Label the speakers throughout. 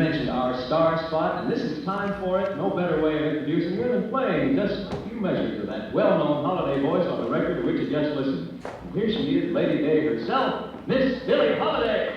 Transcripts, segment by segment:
Speaker 1: mentioned our star spot, and this is time for it. No better way of introducing her than playing just a few measures of that well-known holiday voice on the record to which you just listened. And here she is, Lady Day herself, Miss Billie Holiday.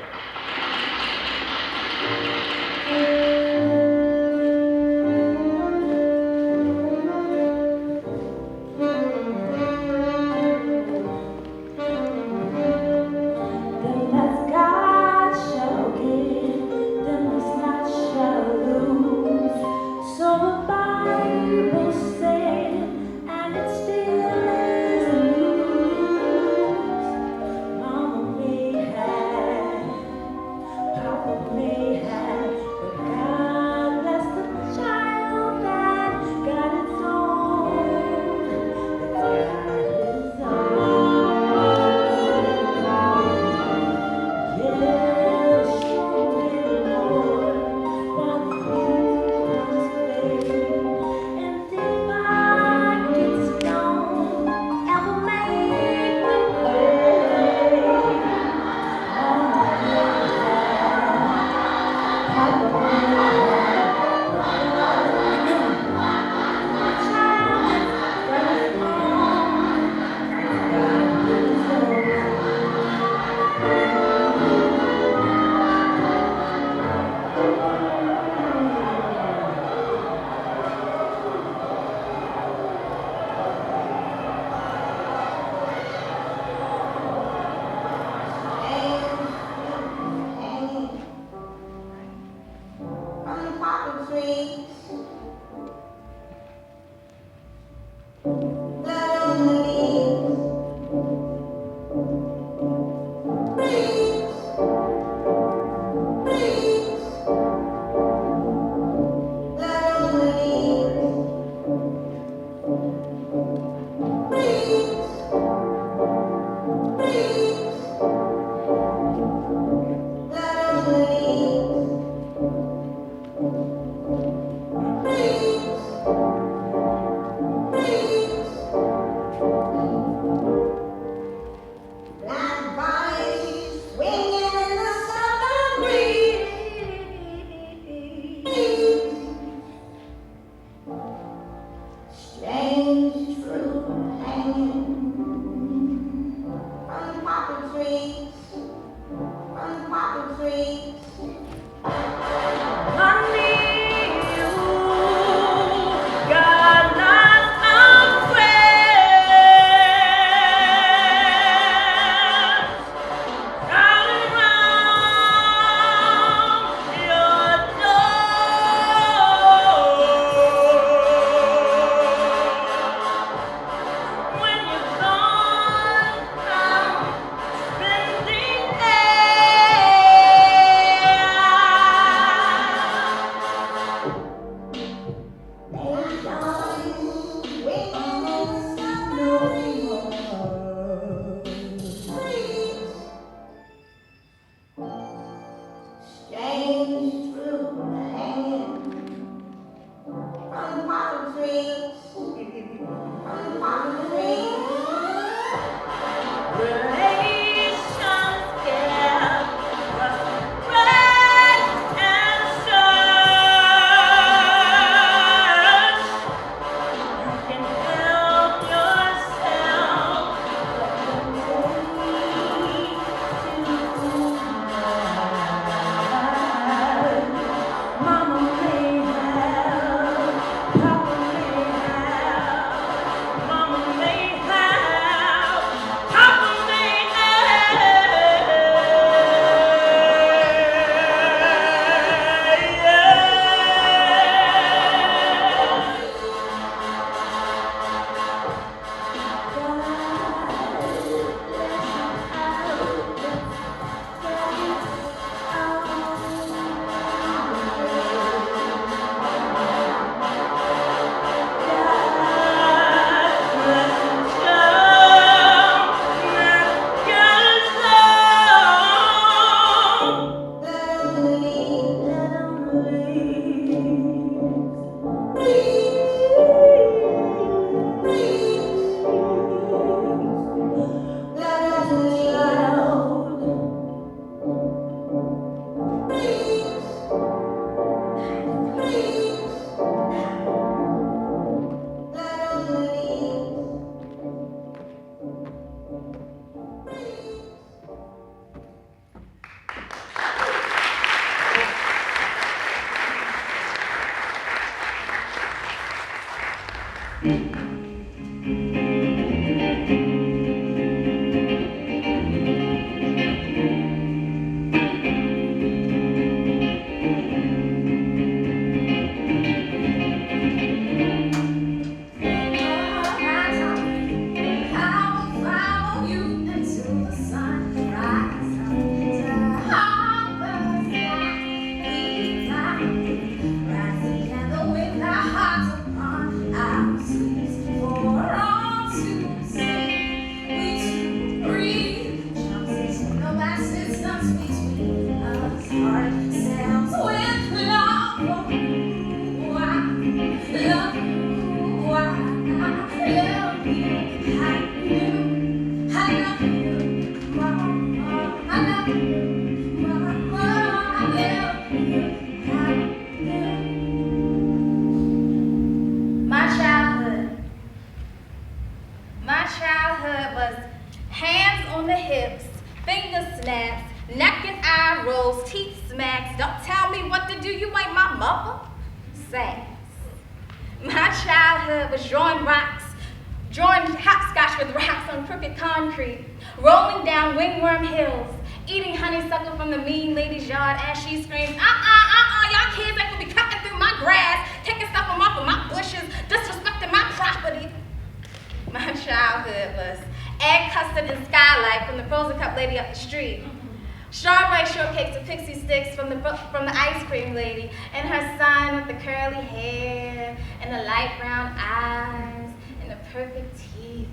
Speaker 2: From the ice cream lady, and her son with the curly hair, and the light brown eyes, and the perfect teeth,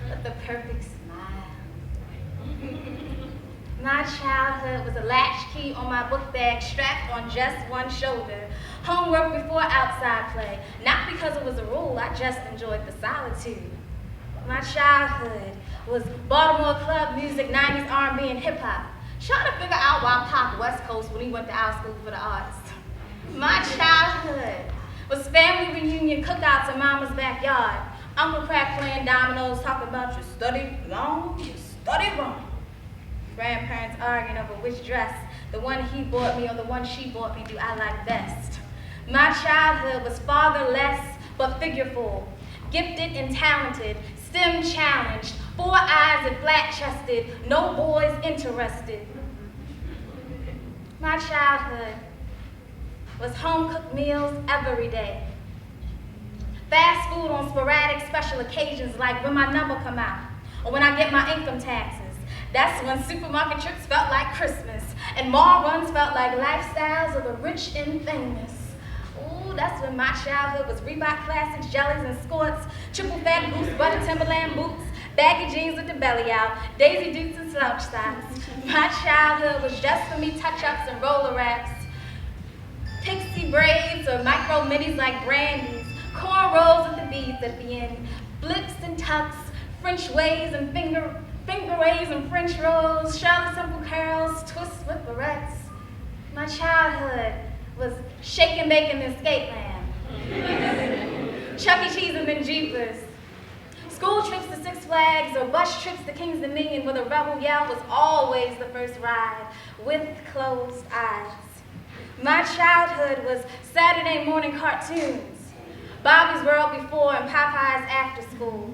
Speaker 2: with the perfect smile. My childhood was a latchkey on my book bag strapped on just one shoulder. Homework before outside play, not because it was a rule, I just enjoyed the solitude. My childhood was Baltimore club music, 90s R&B, and hip-hop. Trying to figure out why Pop West Coast when he went to our school for the arts. My childhood was family reunion cookouts in Mama's backyard. Uncle Crack playing dominoes, talking about you study long, you study wrong. Grandparents arguing over which dress, the one he bought me or the one she bought me, do I like best. My childhood was fatherless but figureful, gifted and talented, STEM challenged, 4 eyes and flat-chested, no boys interested. My childhood was home-cooked meals every day. Fast food on sporadic special occasions like when my number come out or when I get my income taxes. That's when supermarket trips felt like Christmas and mall runs felt like lifestyles of the rich and famous. Ooh, that's when my childhood was Reebok classics, jellies and skorts, triple fat boots, butter Timberland boots, baggy jeans with the belly out, Daisy Dukes and slouch socks. My childhood was just for me touch-ups and roller wraps, pixie braids or micro minis like Brandy's, cornrows with the beads at the end, blips and tucks, French waves and finger waves and French rolls, Charlotte Simple curls, twists with barrettes. My childhood was shake and bake in the escape land, Chuck E. Cheese and then Jeepers, school trips to Six Flags or bus trips to King's Dominion where the rebel yell was always the first ride with closed eyes. My childhood was Saturday morning cartoons, Bobby's World before and Popeye's after school,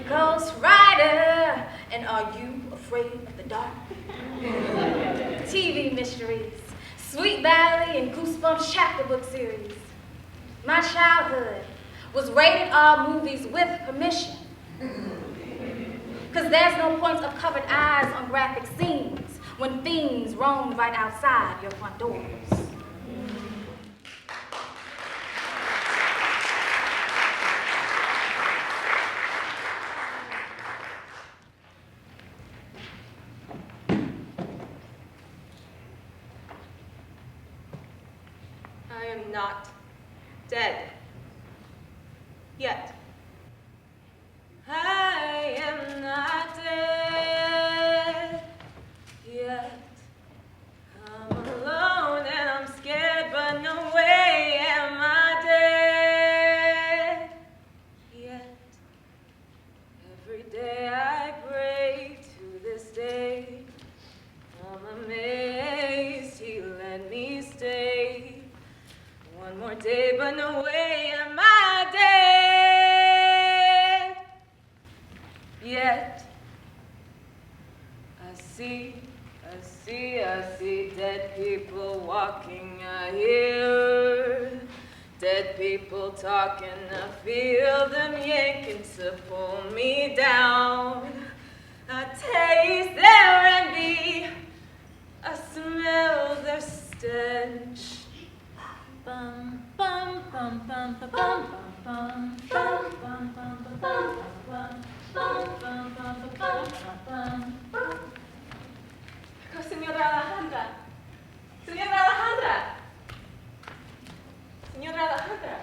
Speaker 2: Ghost Rider and Are You Afraid of the Dark? TV mysteries, Sweet Valley and Goosebumps chapter book series. My childhood was rated R movies with permission. Because there's no point of covered eyes on graphic scenes when fiends roam right outside your front doors.
Speaker 3: I am not dead. Yet. I am not dead yet. I'm alone and I'm scared, but no way am I dead yet. Every day I pray to this day. I'm amazed he let me stay. One more day, but no way am I dead. Yet I see dead people walking. I hear dead people talking. I feel them yanking to pull me down. I taste their envy. I smell their stench. Bum bum bum bum bum bum bum bum bum bum bum bum bum. Señora Alejandra. Señora Alejandra. Señora Alejandra.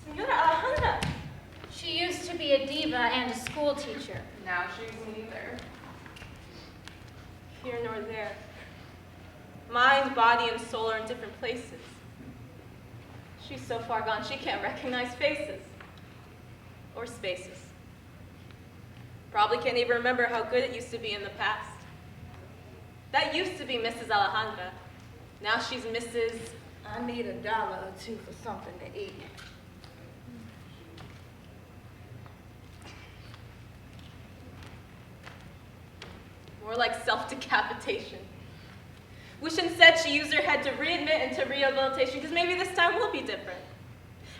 Speaker 3: Señora Alejandra.
Speaker 2: She used to be a diva and a school teacher.
Speaker 3: Now she's neither. Here nor there. Mind, body, and soul are in different places. She's so far gone she can't recognize faces. Or spaces. Probably can't even remember how good it used to be in the past. That used to be Mrs. Alejandra. Now she's Mrs.
Speaker 4: I need $1 or $2 for something to eat.
Speaker 3: More like self-decapitation. Wish instead she used her head to readmit into rehabilitation, because maybe this time will be different.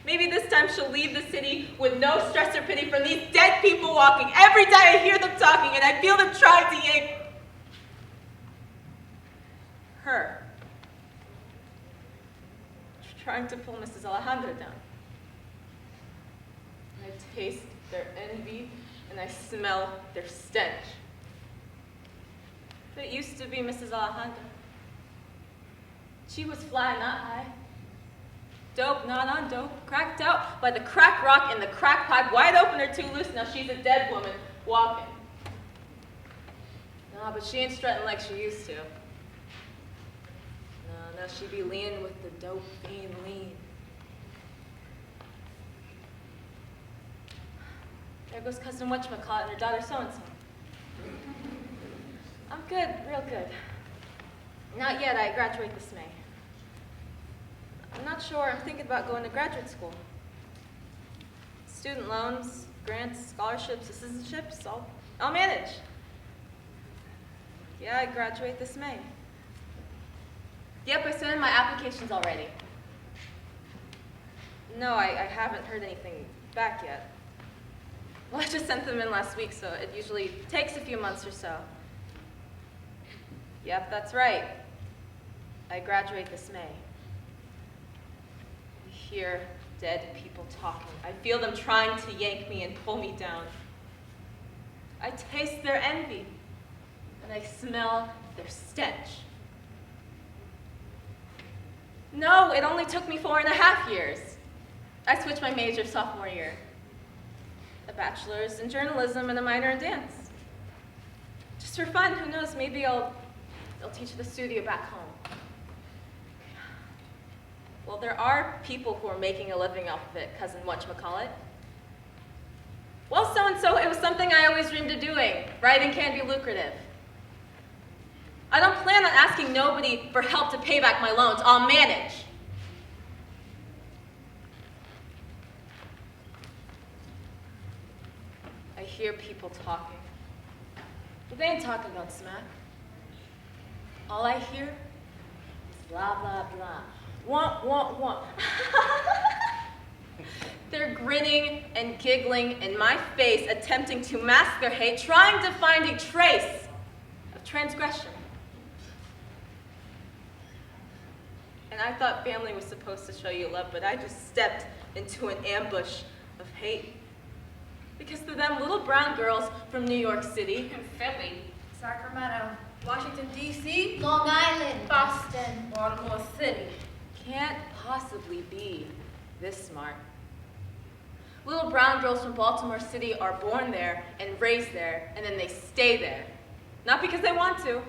Speaker 3: Maybe this time she'll leave the city with no stress or pity from these dead people walking. Every day I hear them talking and I feel them trying to yank her. Trying to pull Mrs. Alejandra down. I taste their envy and I smell their stench. But it used to be Mrs. Alejandra. She was fly, not high. Dope, not on dope. Cracked out by the crack rock and the crack pipe, wide open or too loose. Now she's a dead woman walking. No, but she ain't strutting like she used to. No, now she be leaning with the dope fiend lean. There goes cousin whatchamacallit and her daughter so-and-so. I'm good, real good. Not yet, I graduate this May. I'm not sure, I'm thinking about going to graduate school. Student loans, grants, scholarships, assistantships, I'll manage. Yeah, I graduate this May. Yep, I sent in my applications already. No, I haven't heard anything back yet. Well, I just sent them in last week, so it usually takes a few months or so. Yep, that's right. I graduate this May. I hear dead people talking. I feel them trying to yank me and pull me down. I taste their envy, and I smell their stench. No, it only took me 4.5 years. I switched my major sophomore year. A bachelor's in journalism and a minor in dance. Just for fun, who knows, maybe I'll teach at the studio back home. Well, there are people who are making a living off of it, cousin whatchamacallit. Well, so-and-so, it was something I always dreamed of doing. Writing can be lucrative. I don't plan on asking nobody for help to pay back my loans. I'll manage. I hear people talking. But they ain't talking about smack. All I hear is blah, blah, blah. Want, want, want. They're grinning and giggling in my face, attempting to mask their hate, trying to find a trace of transgression. And I thought family was supposed to show you love, but I just stepped into an ambush of hate. Because to them, little brown girls from New York City,
Speaker 2: In Philly,
Speaker 4: Sacramento, Washington, D.C.,
Speaker 2: Long Island, Boston,
Speaker 4: Baltimore City.
Speaker 3: can't possibly be this smart. Little brown girls from Baltimore City are born there and raised there, and then they stay there. Not because they want to,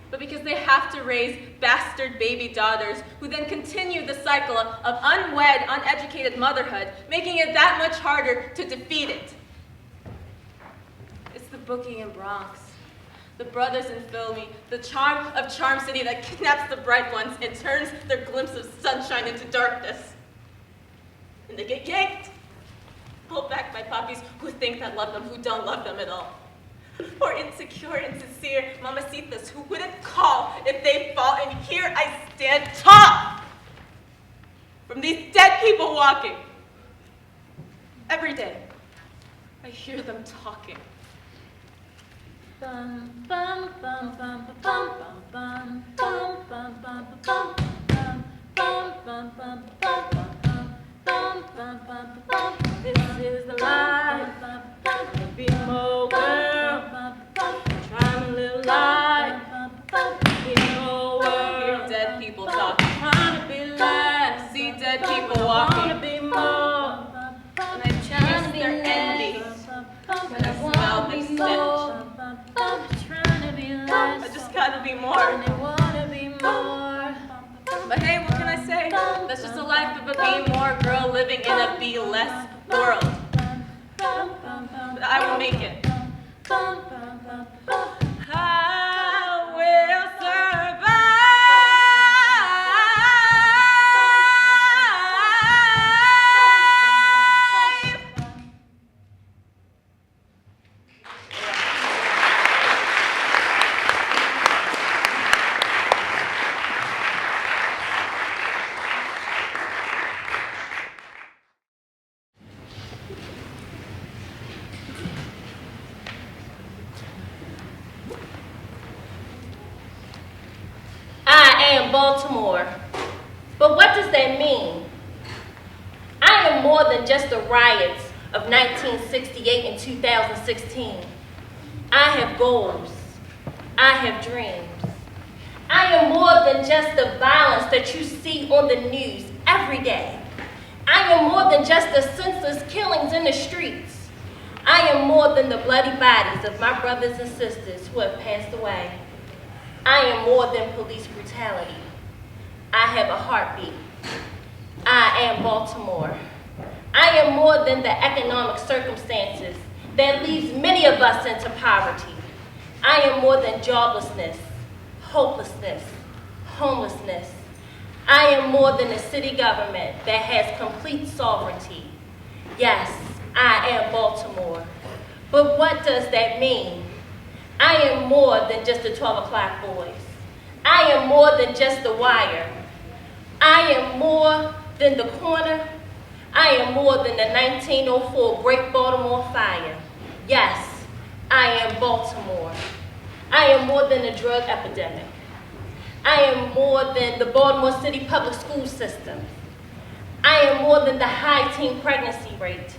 Speaker 3: but because they have to raise bastard baby daughters who then continue the cycle of unwed, uneducated motherhood, making it that much harder to defeat it. It's the bookie in Bronx, the brothers in Philly, the charm of Charm City that kidnaps the bright ones and turns their glimpse of sunshine into darkness. And they get yanked. Hold back by puppies who think that love them, who don't love them at all. Or insecure, insincere mamacitas who wouldn't call if they fall. And here I stand tall from these dead people walking. Every day, I hear them talking. Bum, bum, bum, bum, bum, bum, bum, bum, bum, bum, bum, bum, bum, bum, bum, bum, bum, bum, bum. This is the life. Be more girl. Trying to live life. Be more world. Hear dead people talking. Trying to be less. See dead people walking. I wanna be more. And I chase their envy. But I smell their stench. I just gotta be more. And I wanna be more. But hey, what can I say? That's just the life of a be more girl living in a be less world. But I will make it. I will survive.
Speaker 5: I am Baltimore. But what does that mean? I am more than just the riots of 1968 and 2016. I have goals. I have dreams. I am more than just the violence that you see on the news every day. I am more than just the senseless killings in the streets. I am more than the bloody bodies of my brothers and sisters who have passed away. I am more than police brutality. I have a heartbeat. I am Baltimore. I am more than the economic circumstances that leaves many of us into poverty. I am more than joblessness, hopelessness, homelessness. I am more than a city government that has complete sovereignty. Yes, I am Baltimore. But what does that mean? I am more than just the 12 o'clock boys. I am more than just the wire. I am more than the corner. I am more than the 1904 Great Baltimore Fire. Yes, I am Baltimore. I am more than the drug epidemic. I am more than the Baltimore City public school system. I am more than the high teen pregnancy rate.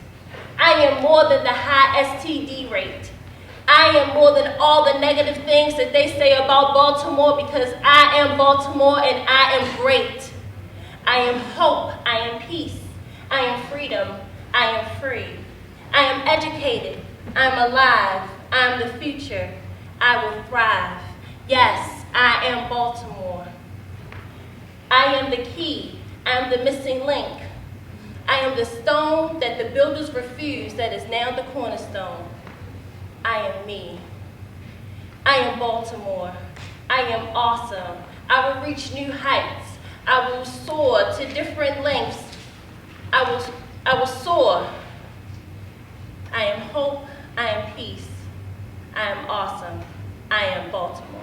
Speaker 5: I am more than the high STD rate. I am more than all the negative things that they say about Baltimore because I am Baltimore and I am great. I am hope. I am peace. I am freedom. I am free. I am educated. I'm alive. I'm the future. I will thrive. Yes, I am Baltimore. I am the key. I am the missing link. I am the stone that the builders refused that is now the cornerstone. I am me. I am Baltimore. I am awesome. I will reach new heights. I will soar to different lengths. I will soar. I am hope. I am peace. I am awesome. I am Baltimore.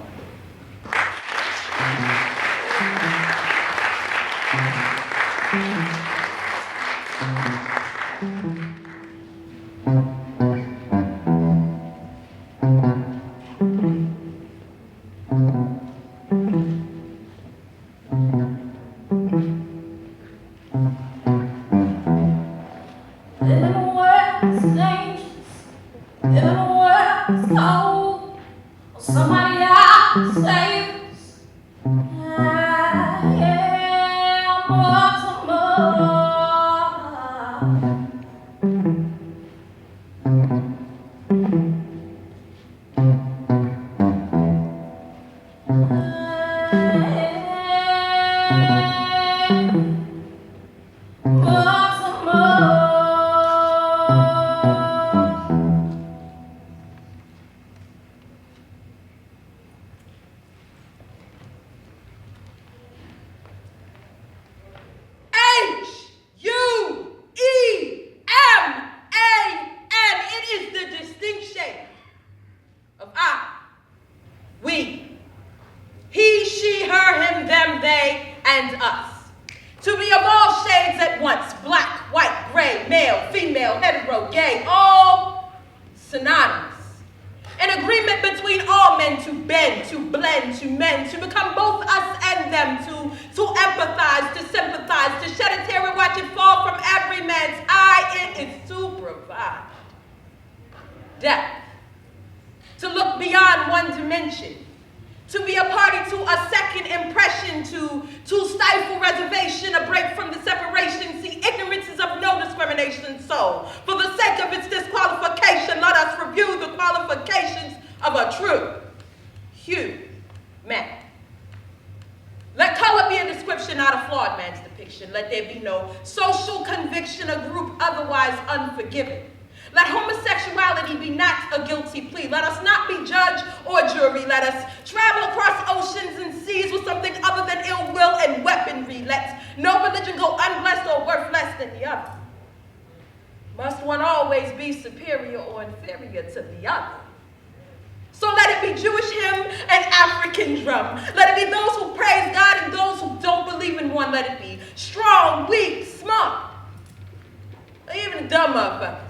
Speaker 3: To be of all shades at once, black, white, gray, male, female, hetero, gay, all synonymous. An agreement between all men to bend, to blend, to mend, to become both us and them, to empathize, to sympathize, to shed a tear and watch it fall from every man's eye. It is to provide depth, to look beyond one dimension, to be a party to a second impression, to stifle reservation, a break from the separation. See, ignorance is of no discrimination, so for the sake of its disqualification, let us review the qualifications of a true human. Let color be a description, not a flawed man's depiction. Let there be no social conviction, a group otherwise unforgiving. Let homosexuality be not a guilty plea. Let us not be judge or jury. Let us travel across oceans and seas with something other than ill will and weaponry. Let no religion go unblessed or worth less than the other. Must one always be superior or inferior to the other? So let it be Jewish hymn and African drum. Let it be those who praise God and those who don't believe in one. Let it be strong, weak, smart, or even dumb motherfuckers.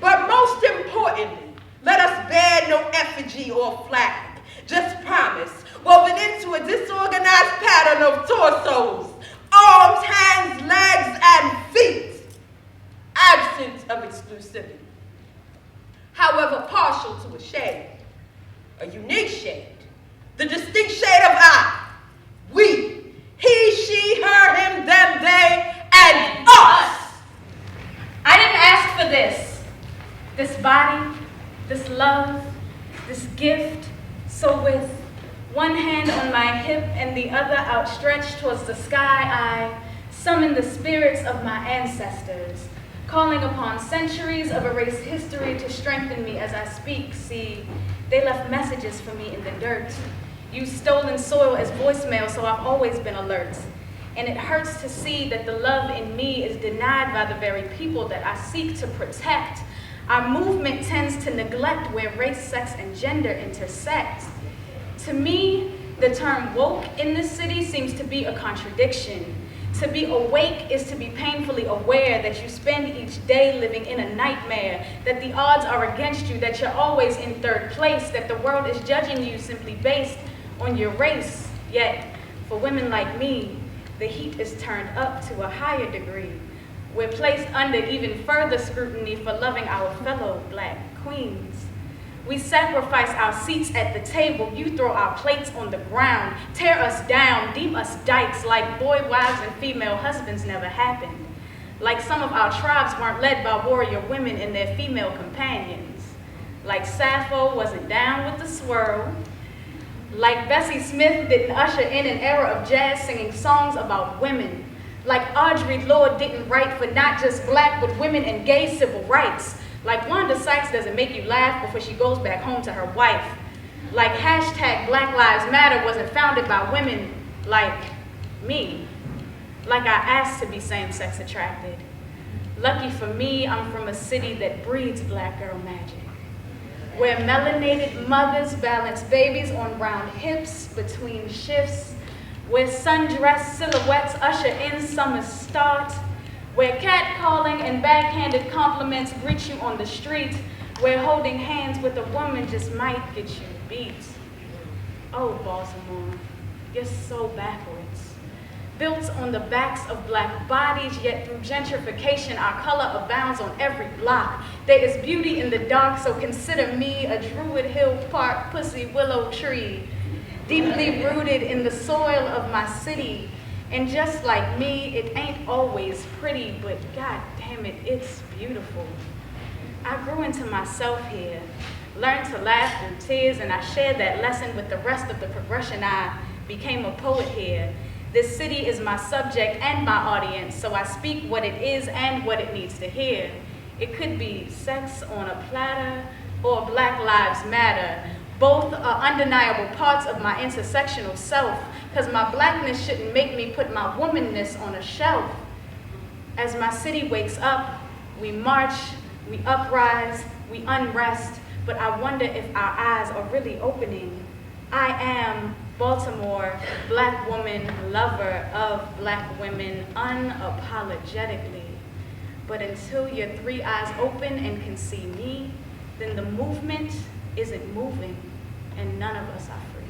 Speaker 3: But most importantly, let us bear no effigy or flag, just promise, woven into a disorganized pattern of torsos, arms, hands, legs, and feet, absent of exclusivity. However partial to a shade, a unique shade, the distinct shade of I, we, he, she, her, him, them, they, and us.
Speaker 2: I didn't ask for this body, this love, this gift. So with one hand on my hip and the other outstretched towards the sky, I summon the spirits of my ancestors, calling upon centuries of erased history to strengthen me as I speak. See, they left messages for me in the dirt. Used stolen soil as voicemail, so I've always been alert. And it hurts to see that the love in me is denied by the very people that I seek to protect. Our movement tends to neglect where race, sex, and gender intersect. To me, the term woke in this city seems to be a contradiction. To be awake is to be painfully aware that you spend each day living in a nightmare, that the odds are against you, that you're always in third place, that the world is judging you simply based on your race. Yet, for women like me, the heat is turned up to a higher degree. We're placed under even further scrutiny for loving our fellow black queens. We sacrifice our seats at the table. You throw our plates on the ground, tear us down, deem us dykes, like boy wives and female husbands never happened. Like some of our tribes weren't led by warrior women and their female companions. Like Sappho wasn't down with the swirl. Like Bessie Smith didn't usher in an era of jazz singing songs about women. Like Audre Lorde didn't write for not just black, but women and gay civil rights. Like Wanda Sykes doesn't make you laugh before she goes back home to her wife. Like hashtag Black Lives Matter wasn't founded by women like me. Like I asked to be same-sex attracted. Lucky for me, I'm from a city that breeds black girl magic, where melanated mothers balance babies on round hips between shifts, where sundress silhouettes usher in summer's start, where catcalling and backhanded compliments greet you on the street, where holding hands with a woman just might get you beat. Oh, Baltimore, you're so backwards. Built on the backs of black bodies, yet through gentrification, our color abounds on every block. There is beauty in the dark, so consider me a Druid Hill Park pussy willow tree, deeply rooted in the soil of my city. And just like me, it ain't always pretty, but god damn it, it's beautiful. I grew into myself here, learned to laugh through tears, and I shared that lesson with the rest of the progression. I became a poet here. This city is my subject and my audience, so I speak what it is and what it needs to hear. It could be sex on a platter or Black Lives Matter. Both are undeniable parts of my intersectional self, because my blackness shouldn't make me put my womanness on a shelf. As my city wakes up, we march, we uprise, we unrest, but I wonder if our eyes are really opening. I am
Speaker 4: Baltimore, black woman, lover of black women unapologetically. But until your three eyes open and can see me, then the movement isn't moving and none of us are free.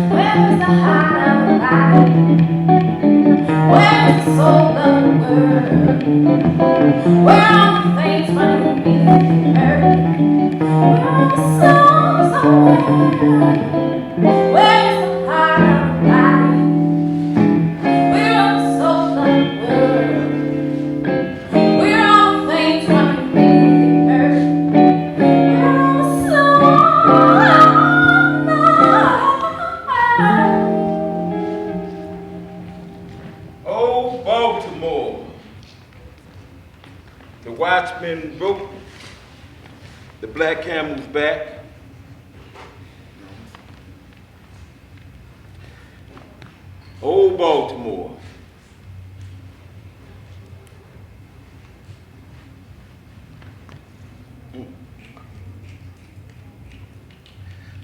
Speaker 2: Where's the heart of the light? Where's the soul of the world? Where are the things running me hurt? Where are the songs of the world? Where's the heart of the light? Where are the soul of the world? Where are the things running me hurt? Where are the songs?
Speaker 6: Oh, Baltimore. The watchman broke the black camel's back. Oh, Baltimore.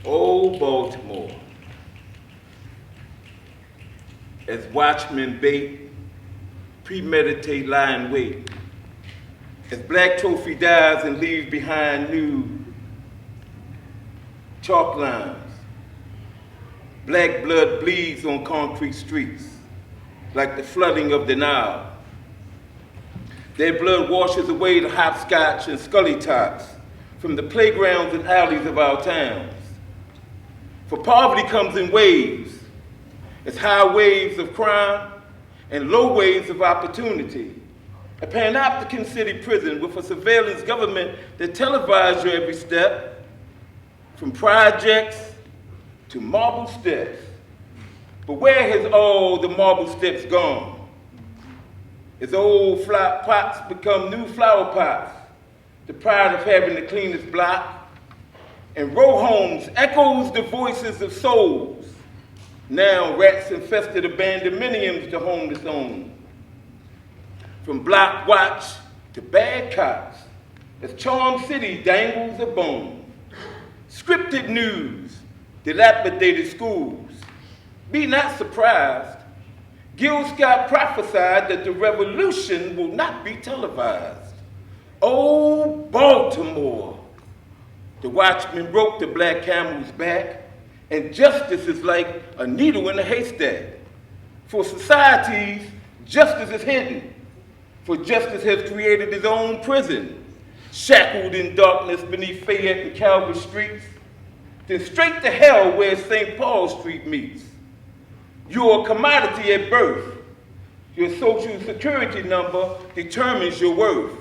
Speaker 6: Oh, Baltimore. As watchmen bait, premeditate, lie in wait. As Black Trophy dies and leaves behind new chalk lines, black blood bleeds on concrete streets like the flooding of the Nile. Their blood washes away the hopscotch and scully tots from the playgrounds and alleys of our towns. For poverty comes in waves. It's high waves of crime and low waves of opportunity. A Panopticon city prison with a surveillance government that televises your every step, from projects to marble steps. But where has all the marble steps gone? As old flower pots become new flower pots, the pride of having the cleanest block, and row homes echoes the voices of souls. Now rats infested abandonmeniums the homeless own. From block watch to bad cops, as Charm City dangles a bone. Scripted news, dilapidated schools. Be not surprised. Gil Scott prophesied that the revolution will not be televised. Oh, Baltimore. The watchman broke the black camel's back, and justice is like a needle in a haystack. For societies, justice is hidden, for justice has created his own prison, shackled in darkness beneath Fayette and Calvert streets, then straight to hell where St. Paul Street meets. You're a commodity at birth. Your social security number determines your worth.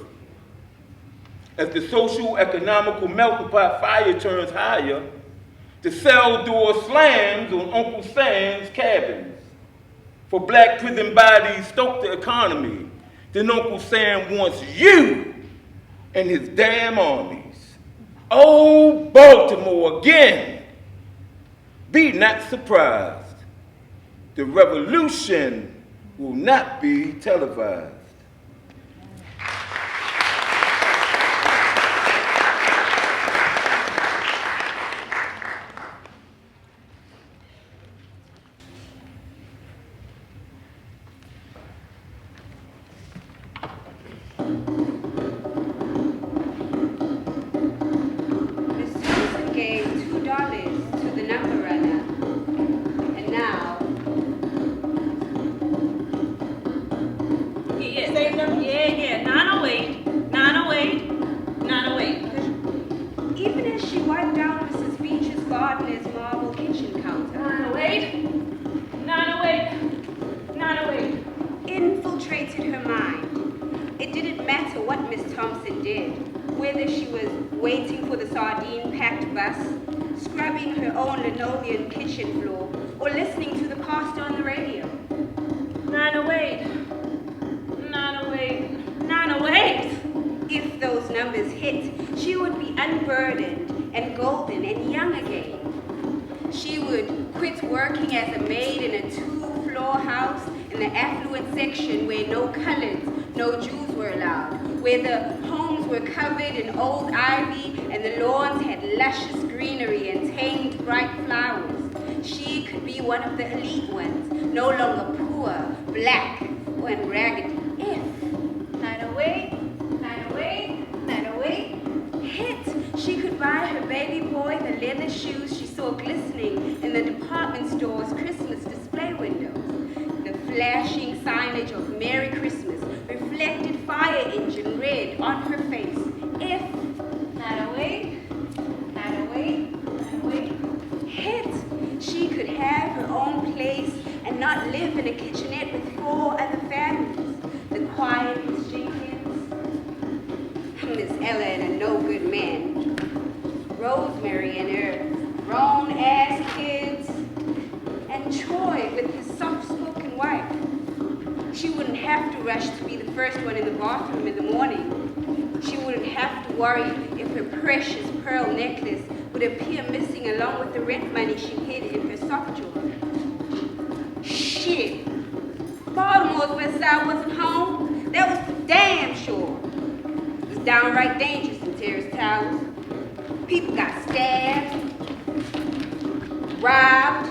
Speaker 6: As the social economical melting pot fire turns higher, the cell door slams on Uncle Sam's cabins. For black prison bodies stoke the economy, then Uncle Sam wants you and his damn armies. Oh, Baltimore again. Be not surprised. The revolution will not be televised.
Speaker 7: She would quit working as a maid in a 2-floor house in the affluent section where no coloreds, no Jews were allowed, where the homes were covered in old ivy and the lawns had luscious greenery and tamed bright flowers. She could be one of the elite ones, no longer poor, black, or ragged. If 908, 908, 908 hit, she could buy her baby boy the leather shoes she saw glistening in the department store's Christmas display windows. The flashing signage of Merry Christmas reflected fire engine red on her face. If 908, 908, 908 hit, she could have her own place and not live in a kitchenette with 4 other families. The quiet Miss Jenkins, Miss Ella and a no-good man, Rosemary and her grown-ass kids, and Troy with his soft-spoken wife. She wouldn't have to rush to be the first one in the bathroom in the morning. She wouldn't have to worry if her precious pearl necklace would appear missing along with the rent money she hid in her sock drawer. Shit. Baltimore's West Side wasn't home. That was for damn sure. It was downright dangerous in Terrace Towers. People got stabbed, robbed,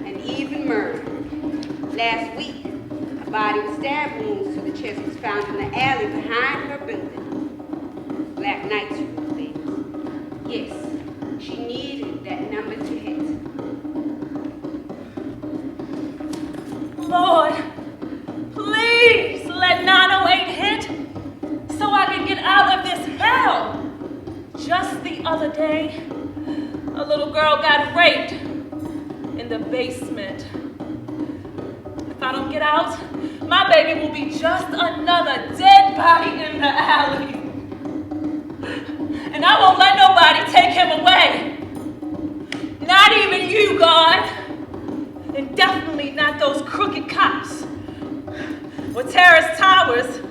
Speaker 7: and even murdered. Last week, a body with stab wounds to the chest was found in the alley behind her building. Black Knights rule things. Yes, she needed that number to hit.
Speaker 5: Lord, please let 908 hit so I can get out of this hell. Just the other day, a little girl got raped in the basement. If I don't get out, my baby will be just another dead body in the alley. And I won't let nobody take him away. Not even you, God. And definitely not those crooked cops. Or Terrace Towers.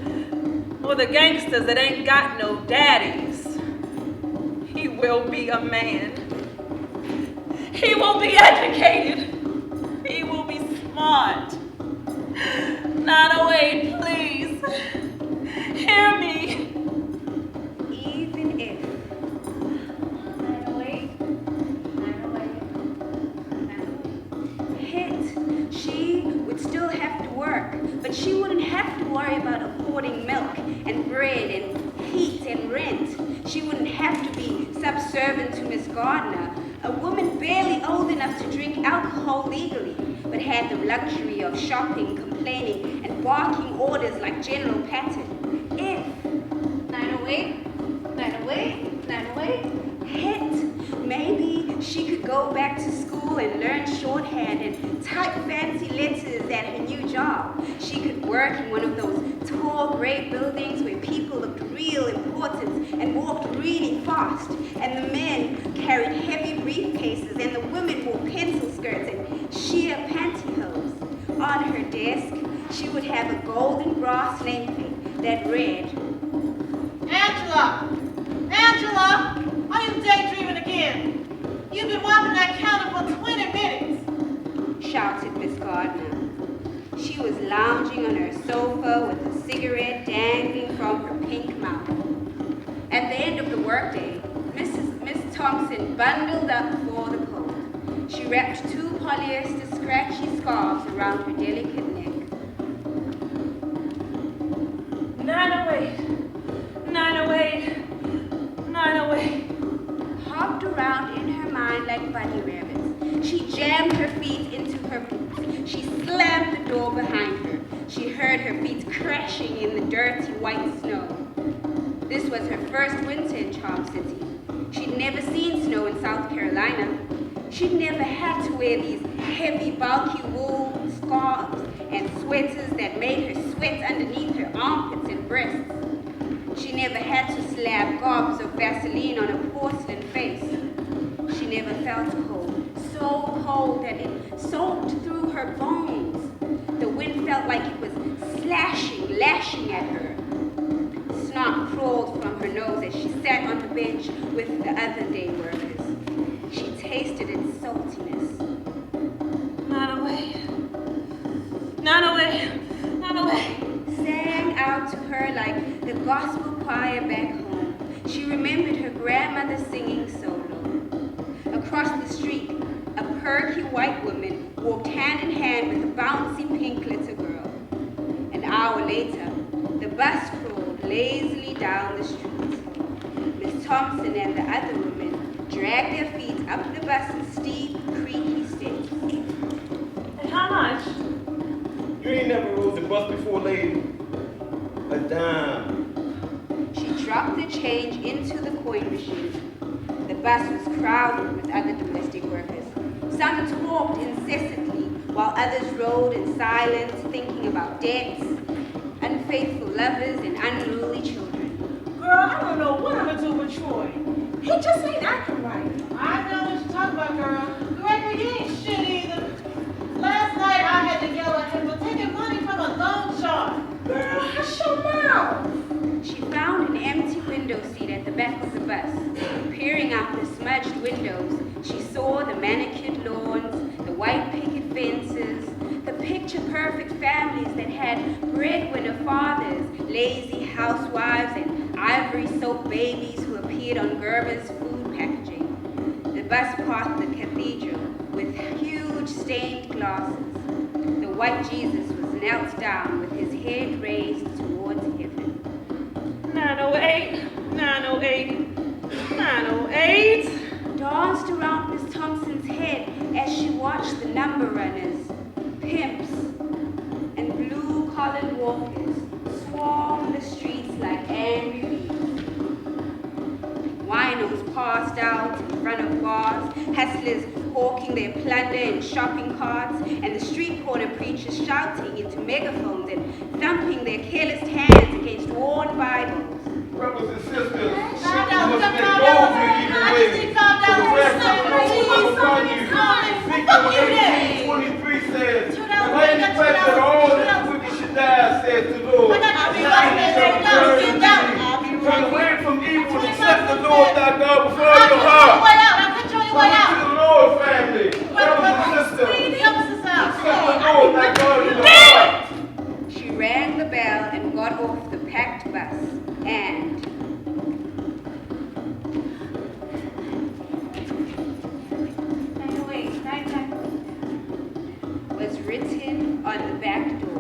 Speaker 5: Or the gangsters that ain't got no daddies. He will be a man. He will be educated. He will be smart. 908, please. Hear me.
Speaker 7: Even if 908, 908, hit, she would still have to work, but she wouldn't have to worry about affording milk and bread and heat and rent. She wouldn't have to be subservient to Miss Gardner, a woman barely old enough to drink alcohol legally, but had the luxury of shopping, complaining, and barking orders like General Patton. If 908, 908, 908 hit, maybe she could go back to school and learn shorthand and type fancy letters at her new job. She could work in one of those tall gray buildings where people looked real important and walked really fast, and the men carried heavy briefcases and the women wore pencil skirts and sheer pantyhose. On her desk, she would have a golden brass nameplate that read,
Speaker 8: Angela! Angela! Are you daydreaming again? You've been walking that counter for 20 minutes!
Speaker 7: Shouted Miss Gardner. She was lounging on her sofa with a cigarette dangling from her pink mouth. At the end of the workday, Miss Thompson bundled up for the cold. She wrapped 2 polyester scratchy scarves around her delicate neck.
Speaker 5: 908, 908, 908.
Speaker 7: Hopped around in her mind like bunny rabbits. She jammed her feet into her boots. She slammed the door behind her. She heard her feet crashing in the dirty white snow. This was her first winter in Charm City. She'd never seen snow in South Carolina. She'd never had to wear these heavy, bulky wool scarves and sweaters that made her sweat underneath her armpits and breasts. She never had to slap gobs of Vaseline on a porcelain face. She never felt cold, so cold that it soaked through her bones. The wind felt like it was lashing at her. Snot crawled from her nose as she sat on the bench with the other day workers. She tasted emptiness.
Speaker 3: Not away. Not away. Not away.
Speaker 7: Sang out to her like the gospel choir back home. She remembered her grandmother singing solo. Across the street, a perky white woman walked hand in hand with a bouncy pink little girl. An hour later, the bus crawled lazily down the street. Miss Thompson and the other women dragged their feet up the bus's steep, creaky steps.
Speaker 3: And how much?
Speaker 6: You ain't never rode the bus before, lady. A dime.
Speaker 7: She dropped the change into the coin machine. The bus was crowded with other domestic workers. Some talked incessantly, while others rode in silence, thinking about debts, unfaithful lovers, and unruly children.
Speaker 8: Girl, I don't know what I'm gonna do with Troy. He just ain't acting right. I know what you're talking about, girl. Gregory, he ain't shit either. Last night I had to yell at him for taking money from a loan shark. Girl, hush your mouth.
Speaker 7: She found an empty window seat at the back of the bus. Peering out the smudged windows, she saw the manicured lawns, the white picket fences, the picture-perfect families that had breadwinner fathers, lazy housewives, and ivory soap babies who appeared on Gerber's food packaging. The bus passed the cathedral with huge stained glasses. The white Jesus was knelt down with his head raised towards heaven.
Speaker 3: 908. 908. 908.
Speaker 7: Danced around Miss Thompson's head as she watched the number runners, pimps, and blue-collared walkers swarm the streets like angry bees. Winos passed out in front of bars, hustlers hawking their plunder in shopping carts, and the street corner preachers shouting into megaphones and thumping their careless hands against worn Bibles.
Speaker 6: Brothers and sisters, you must
Speaker 8: Calm
Speaker 6: let
Speaker 8: down,
Speaker 6: go of
Speaker 8: I
Speaker 6: your
Speaker 8: just
Speaker 6: evil
Speaker 8: need calm down.
Speaker 6: ways. For the rest of the
Speaker 8: Please,
Speaker 6: Lord will upon you.
Speaker 8: Fuck you then.
Speaker 6: 18:23 says,
Speaker 8: Chill
Speaker 6: the
Speaker 8: out,
Speaker 6: lady
Speaker 8: chill out,
Speaker 6: faith
Speaker 8: chill
Speaker 6: that
Speaker 8: out,
Speaker 6: all
Speaker 8: chill
Speaker 6: that
Speaker 8: out.
Speaker 6: wicked should die, says the Lord.
Speaker 8: I got you,
Speaker 6: And
Speaker 8: right
Speaker 6: I
Speaker 8: there,
Speaker 6: shall
Speaker 8: now,
Speaker 6: turn
Speaker 8: get
Speaker 6: to
Speaker 8: down.
Speaker 6: thee.
Speaker 8: I'll be
Speaker 6: Turn
Speaker 8: right
Speaker 6: away
Speaker 8: here.
Speaker 6: from evil and
Speaker 8: 25
Speaker 6: set the
Speaker 8: cents.
Speaker 6: Lord thy God before
Speaker 8: I'll
Speaker 6: your
Speaker 8: cut you
Speaker 6: heart.
Speaker 8: way out. I'll cut you on your way
Speaker 6: Come
Speaker 8: out.
Speaker 6: to the Lord, family. Brothers and sisters,
Speaker 8: Please help us out.
Speaker 6: set the Lord thy God in your heart.
Speaker 7: She rang the bell and got off the packed bus, and was written on the back door.